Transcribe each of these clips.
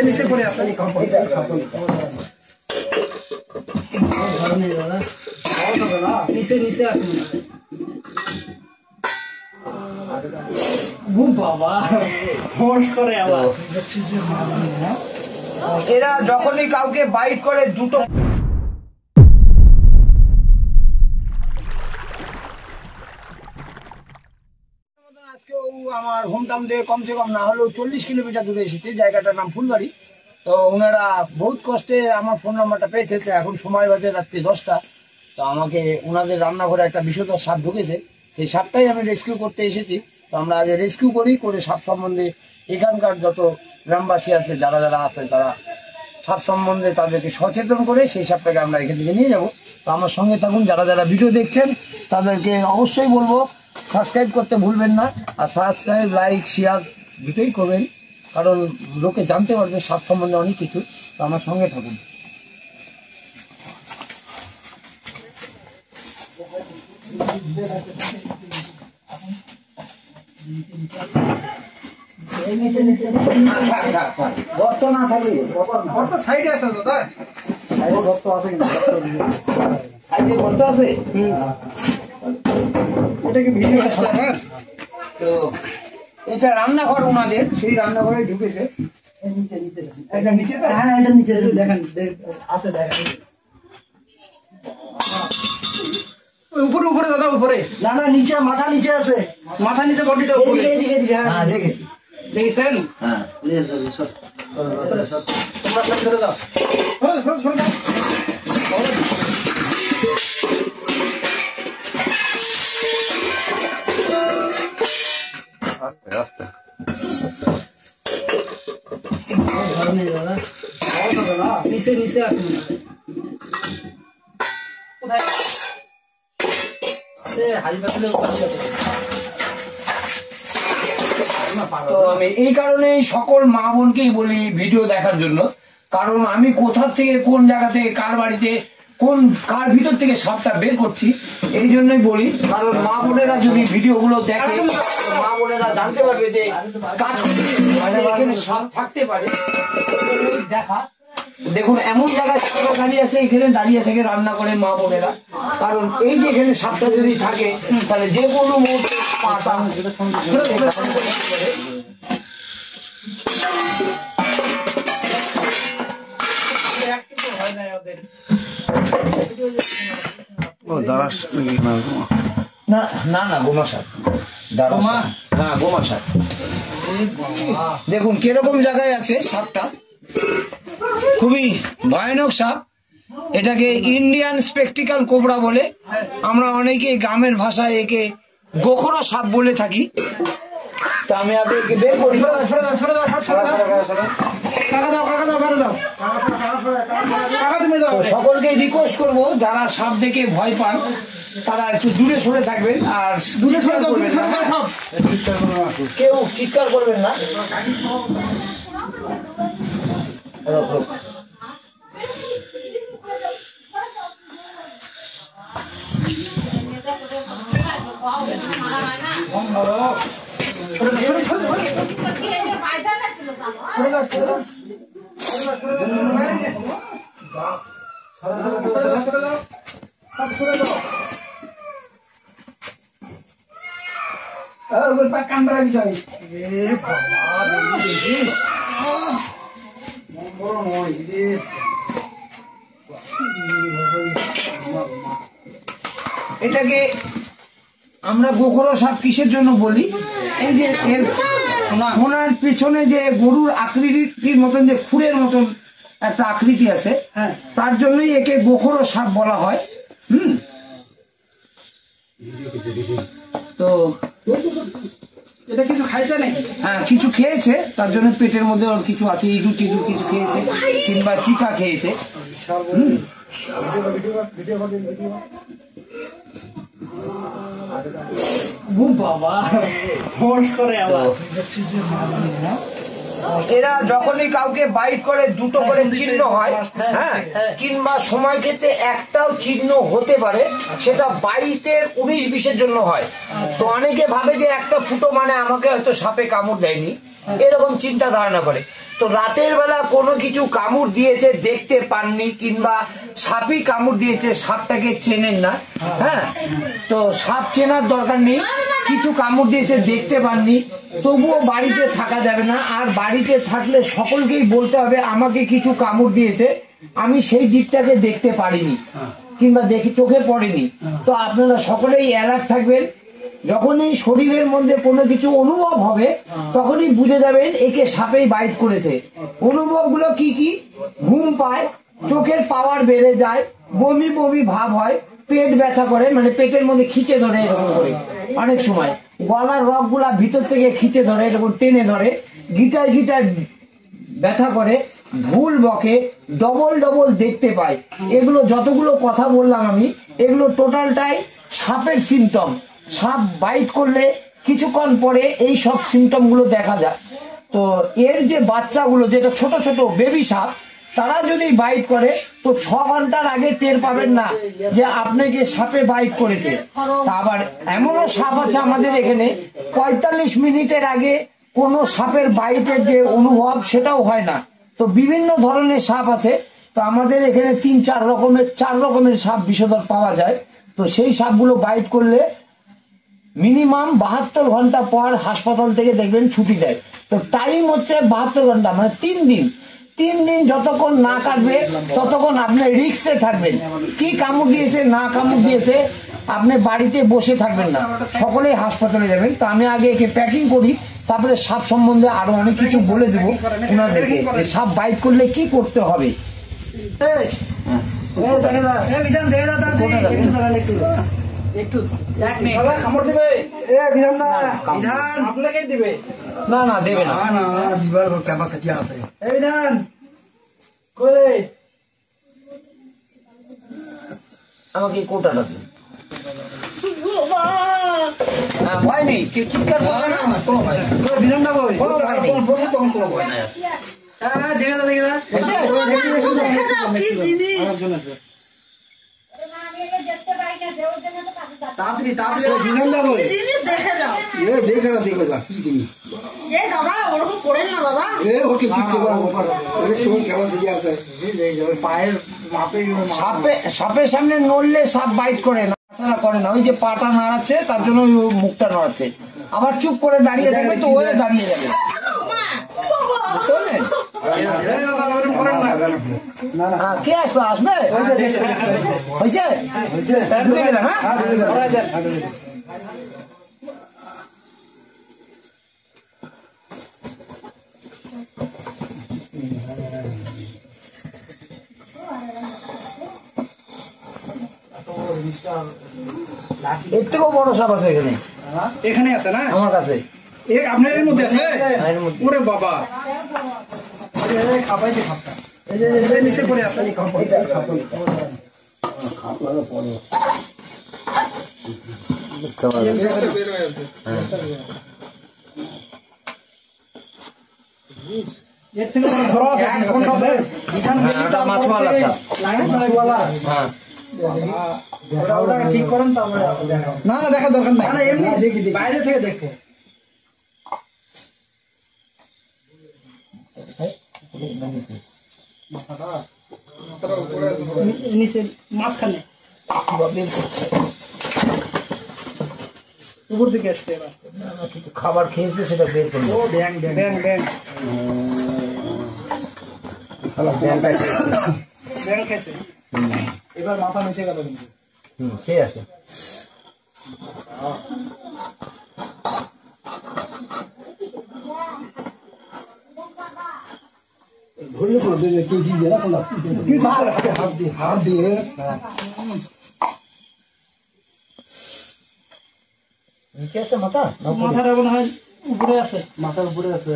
নিচে পড়ে আছে নিচে নিচে আছে বাবা করে আবার এরা যখনই কাউকে বাইট করে দুটো আজকেও আমার হোমটাউন থেকে কমসে কম না হলেও 40 কিলোমিটার দূরে এসেছে। জায়গাটার নাম ফুলবাড়ি। তো ওনারা বহুত কষ্টে আমার ফোন নাম্বারটা পেয়েছে। তো এখন সময় বাজে রাত্রি 10টা। তো আমাকে ওনাদের রান্নাঘরে একটা বিষধর সাপ ঢুকেছে, সেই সাপটাই আমি রেস্কিউ করতে এসেছি। তো আমরা আগে রেস্কিউ করে সাপ সম্বন্ধে এখানকার যত গ্রামবাসী আছে যারা যারা আছেন তারা সাপ সম্বন্ধে তাদেরকে সচেতন করে সেই সাপটাকে আমরা এখান থেকে নিয়ে যাব। তো আমার সঙ্গে থাকুন। যারা যারা ভিডিও দেখছেন তাদেরকে অবশ্যই বলবো সাবস্ক্রাইব করতে ভুলবেন না। আর সাবস্ক্রাইব, লাইক, শেয়ার দুটোই করবেন, কারণ লোকে জানতে পারবে সাপ সম্বন্ধে অনেক কিছু। তো আমার সঙ্গে থাকুন। গর্ত না থাকলে গর্ত সাইডে আছে দাদা, সাইডে গর্ত আছে কিন্তু সাইডে গর্ত আছে। এটা কি ভিডিও আসছে আমার? তো এটা রান্নাঘর ওনাদের, সেই রান্নাঘরে ঢুকেছে। এটা নিচে তো? হ্যাঁ এটা নিচে দেখেন আছে, দেখেন উপরে উপরে দাদা উপরে। না না নিচে, মাথা নিচে আছে, মাথা নিচে বডিটা উপরে। হ্যাঁ দেখেছি, দেখেছেন? হ্যাঁ তোমরা সব ছেড়ে দাও, আস্তে আস্তে। নিচে নিচে আছে কোথায়? তো আমি এই কারণে সকল মা বোনকেই বলি ভিডিও দেখার জন্য, কারণ আমি কোথা থেকে কোন জায়গা থেকে কার বাড়িতে কার ভিতর থেকে সাপটা বের করছি এই জন্যই বলি। কারণ মা বোনেরা যদি ভিডিওগুলো দেখে মা বোনেরা জানতে পারবে যে কাছে এখানে সাপ থাকতে পারে। দেখা দেখুন এমন জায়গায় সাপটা দাঁড়িয়ে আছে, এখানে দাঁড়িয়ে থেকে রান্না করে মা বোনেরা। কারণ এই যে এখানে সাপটা যদি থাকে তাহলে যে কোনো মুহূর্তে পাটা না না না গোমা সাপ, না গোমা সাপ। দেখুন কিরকম জায়গায় আছে সাপটা, খুবই ভয়ানক সাপ। এটাকে ইন্ডিয়ান স্পেকটিক্যাল কোবরা বলে, আমরা অনেকে গ্রামের ভাষায় একে গোখরা সাপ বলে থাকি। তা আমি আগে একে বের করি। সকলকে রিকোয়েস্ট করবো যারা সাপ দেখে ভয় পান তারা একটু দূরে সরে থাকবেন, আর দূরে সরে করবেন না, কেউ চিৎকার করবেন না। এটাকে আমরা গোখরা সাপ কিসের জন্য বলি? এই যে ওনার পিছনে যে গরুর আকৃতির মতন যে খুরের মতন একটা আকৃতি আছে, তার জন্যই একে গোখরা সাপ বলা হয়। তো এটা কিছু খাইছে নাকি? হ্যাঁ কিছু খেয়েছে, তার জন্য পেটের মধ্যে ওর কিছু আছে, ইঁদুর টিঁদুর কিছু খেয়েছে কিংবা চিকা খেয়েছে। বাবা করে আবার এরা যখনই কাউকে বাইট করে দুটো করে চিহ্ন হয়, হ্যাঁ কিংবা সময় ক্ষেত্রে একটাও চিহ্ন হতে পারে, সেটা বাইটের 19-20-এর জন্য হয়। তো অনেকে ভাবে যে একটা ফুটো মানে আমাকে হয়তো সাপে কামড় দেয়নি, এরকম চিন্তা ধারণা করে। তো রাতের বেলা কোনো কিছু কামড় দিয়েছে দেখতে পাননি, কিংবা সাপই কামড় দিয়েছে, সাপটাকে চেনেন না, হ্যাঁ, তো সাপ চেনার দরকার নেই, কিছু কামড় দিয়েছে দেখতে পাননি, তবুও বাড়িতে থাকা যাবে না। আর বাড়িতে থাকলে সকলকেই বলতে হবে আমাকে কিছু কামড় দিয়েছে, আমি সেই দিকটাকে দেখতে পারিনি কিংবা দেখি চোখে পড়েনি। তো আপনারা সকলেই অ্যালার্ট থাকবেন। যখনই শরীরের মধ্যে কোনো কিছু অনুভব হবে তখনই বুঝে যাবেন একে সাপেই বাইট করেছে। অনুভবগুলো কি কি? ঘুম পায়, চোখের পাওয়ার বেড়ে যায়, বমি বমি ভাব হয়, পেট ব্যথা করে, মানে পেটের মধ্যে খিচে ধরে এরকম করে, অনেক সময় গলার রগগুলা ভিতর থেকে খিচে ধরে এরকম টেনে ধরে, গিটার গিটার ব্যথা করে, ভুল বকে, ডবল ডবল দেখতে পায়। এগুলো যতগুলো কথা বললাম আমি, এগুলো টোটালটাই সাপের সিমটম। সাপ বাইট করলে কিছুক্ষণ পরে এই সব সিমটম গুলো দেখা যায়। তো এর যে বাচ্চাগুলো, যেটা ছোট ছোট বেবি সাপ, তারা যদি বাইট করে তো 6 ঘন্টার আগে টের পাবেন না যে আপনাকে সাপে বাইট করেছে। তা আবার এমনও সাপ আছে আমাদের এখানে 45 মিনিটের আগে কোনো সাপের বাইটের যে অনুভব সেটাও হয় না। তো বিভিন্ন ধরনের সাপ আছে। তো আমাদের এখানে 4 রকমের সাপ বিষধর পাওয়া যায়। তো সেই সাপগুলো বাইট করলে মিনিমাম 72 ঘন্টা পর হাসপাতাল থেকে দেখবেন ছুটি দেয়। তো টাইম হচ্ছে 72 ঘন্টা, মানে 3 দিন। 3 দিন যতক্ষণ না কাটবে ততক্ষণ আপনি রিস্কে থাকবেন। কি কামড় দিয়েছে না কামড় দিয়েছে আপনি বাড়িতে বসে থাকবেন না, সকলেই হাসপাতালে যাবেন। তো আমি আগে একে প্যাকিং করি, তারপরে সাপ সম্বন্ধে আরো অনেক কিছু বলে দেবো ওনাদেরকে, সাপ বাইট করলে কি করতে হবে। কামড় দিবে বিধান না, বিধান আপনাকে দিবে না না দেবে না, না দিবার ক্যাপাসিটি আছে। এই বিধান করে আমাকে কোটাটা দিন। ভয় নেই, কেউ চিৎকার করবে না, কোনো ভয় নাই। বিধান না বই কোনো ভয় নেই। তখন কোনো ভয় নাই। দেখে দাও দেখে দাও তাড়াতাড়ি তাড়াতাড়ি বিধান না বই দেখে যা কি জিনিস ওকে কিচ্ছু ক্যাপাসিটি আছে। পায়ের মাপে সাপের সামনে নড়লে সাপ বাইট করে না, করে না। ওই যে পাটা নাড়াচ্ছে তার জন্য ওই মুখটা নাড়াচ্ছে, আবার চুপ করে দাঁড়িয়ে থাকবে তো ওই দাঁড়িয়ে যাবে। কে আসবে? আসবে হয়েছে ঢুকে গেলাম। হ্যাঁ এর থেকেও বড় সাপ আছে এখানে, এখানে আছে না আমার কাছে। আপনার এর মধ্যে আছে? এর মধ্যে। ওরে বাবা খাবাই যে খাপটা এই যে নিচে পড়ে আছে এর থেকে ধরো আছে মাছওয়ালা সাপ। হ্যাঁ ওটা ঠিক করেন তারপরে না না দেখার দরকার নাই, এমনি দেখি বাইরে থেকে দেখো। নিচে মাঝখানে উপর দিকে আসছে এবার কিছু খাবার খেয়েছে সেটা বের করলো। ব্যাং ব্যাং ব্যাং ব্যাং খেয়েছে এবার মাথা নিচে গেল কিন্তু সে আসে ধরলে কোনো কেউ দিয়ে না কোনো হাত দিয়ে নিচে আছে মাথা, মাথাটা মনে হয় উপরে আছে, মাথার উপরে আছে।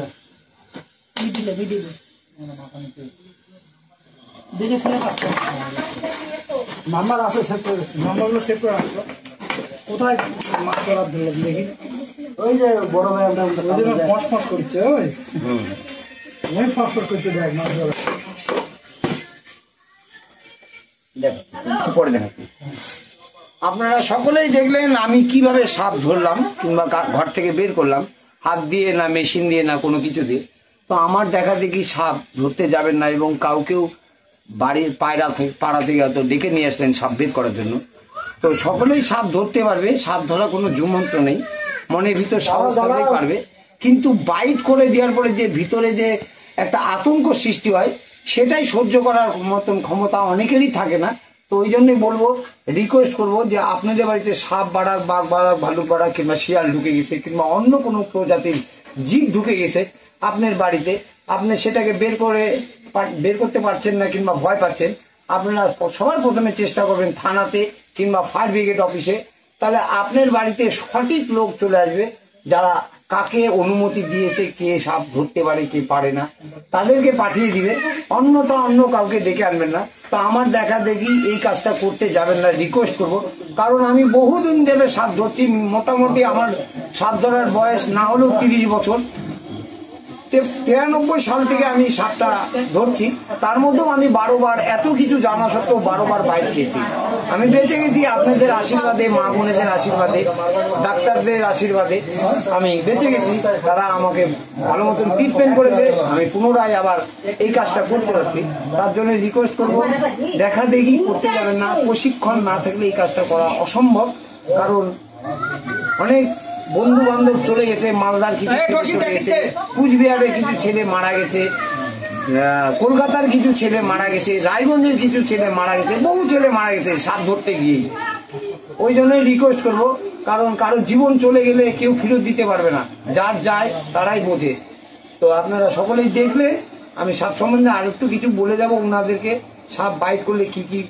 ভিডিও মাথা নিচে দেখে ফেলে আসছে নাম্বার আছে সেভ করে গেছি। নাম্বারগুলো সেভ করে আসলো। কোথায় মাছ ধরার ধরলাম দেখি, ওই যে বড় ভাই আমরা ওই জন্য ফস ফস করছে, ওই ওই ফস ফস করছে, দেখ মাছ ধরা দেখ একটু পরে দেখাচ্ছি। আপনারা সকলেই দেখলেন আমি কিভাবে সাপ ধরলাম কিংবা ঘর থেকে বের করলাম, হাত দিয়ে না মেশিন দিয়ে না কোনো কিছু দিয়ে। তো তো আমার দেখা দেখি সাপ ধরতে যাবেন না, এবং কাউকেও বাড়ির পাড়া থেকে হয়তো ডেকে নিয়ে আসলেন সাপ বের করার জন্য। তো সকলেই সাপ ধরতে পারবে, সাপ ধরা কোনো জুমন্ত্র নেই, মনের ভিতর সাহস থাকলেই পারবে। কিন্তু বাইট করে দেওয়ার পরে যে ভিতরে যে একটা আতঙ্ক সৃষ্টি হয়, সেটাই সহ্য করার মতন ক্ষমতা অনেকেরই থাকে না। তো ওই জন্যই বলবো, রিকোয়েস্ট করবো যে আপনাদের বাড়িতে সাপ বাড়াক, বাঘ বাড়াক, ভালুক বাড়াক, কিংবা শিয়াল ঢুকে গেছে, কিংবা অন্য কোনো প্রজাতির জীব ঢুকে গেছে আপনার বাড়িতে, আপনি সেটাকে বের করতে পারছেন না কিংবা ভয় পাচ্ছেন, আপনারা সবার প্রথমে চেষ্টা করবেন থানাতে কিংবা ফায়ার ব্রিগেড অফিসে। তাহলে আপনার বাড়িতে সঠিক লোক চলে আসবে, যারা কাকে অনুমতি দিয়েছে, কে সাপ ধরতে পারে কে পারে না, তাদেরকে পাঠিয়ে দিবে। অন্যথা অন্য কাউকে ডেকে আনবেন না। তো আমার দেখা দেখি এই কাজটা করতে যাবেন না, রিকোয়েস্ট করব। কারণ আমি বহুদিন ধরে সাপ ধরছি, মোটামুটি আমার সাপ ধরার বয়স না হলেও 30 বছর। 93 সাল থেকে আমি সাপটা ধরছি। তার মধ্যেও আমি 12 বার, এত কিছু জানা সত্ত্বেও 12 বার বাইট খেয়েছি। আমি বেঁচে গেছি আপনাদের আশীর্বাদে, মা বোনেদের আশীর্বাদে, ডাক্তারদের আশীর্বাদে আমি বেঁচে গেছি। তারা আমাকে ভালো মতন ট্রিটমেন্ট করেছে, আমি পুনরায় আবার এই কাজটা করতে পারছি। তার জন্য রিকোয়েস্ট করবো, দেখা দেখি করতে যাবেন না। প্রশিক্ষণ না থাকলে এই কাজটা করা অসম্ভব। কারণ অনেক বন্ধু বান্ধব চলে গেছে, মালদার কিছু চলে গেছে, কুচবিহারের কিছু ছেলে মারা গেছে, কলকাতার কিছু ছেলে মারা গেছে, রায়গঞ্জের কিছু ছেলে মারা গেছে, বহু ছেলে মারা গেছে সাপ ধরতে গিয়েই। ওই জন্যই রিকোয়েস্ট করবো, কারণ কারো জীবন চলে গেলে কেউ ফেরত দিতে পারবে না, যার যায় তারাই বোঝে। তো আপনারা সকলেই দেখলে আমি সাপ সম্বন্ধে আর একটু কিছু বলে যাব ওনাদেরকে, সাপ বাইট করলে কি কি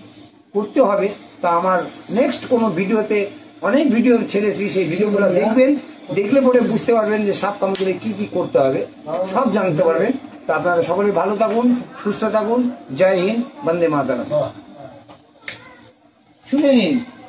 করতে হবে। তা আমার নেক্সট কোনো ভিডিওতে অনেক ভিডিও ছেড়েছি, সেই ভিডিওগুলো দেখবেন, দেখলে পরে বুঝতে পারবেন যে সাপ কামড়ে কি কি করতে হবে, সব জানতে পারবেন। তা আপনারা সকলে ভালো থাকুন, সুস্থ থাকুন। জয় হিন্দ, বন্দে মাতরম। শুনে নিন।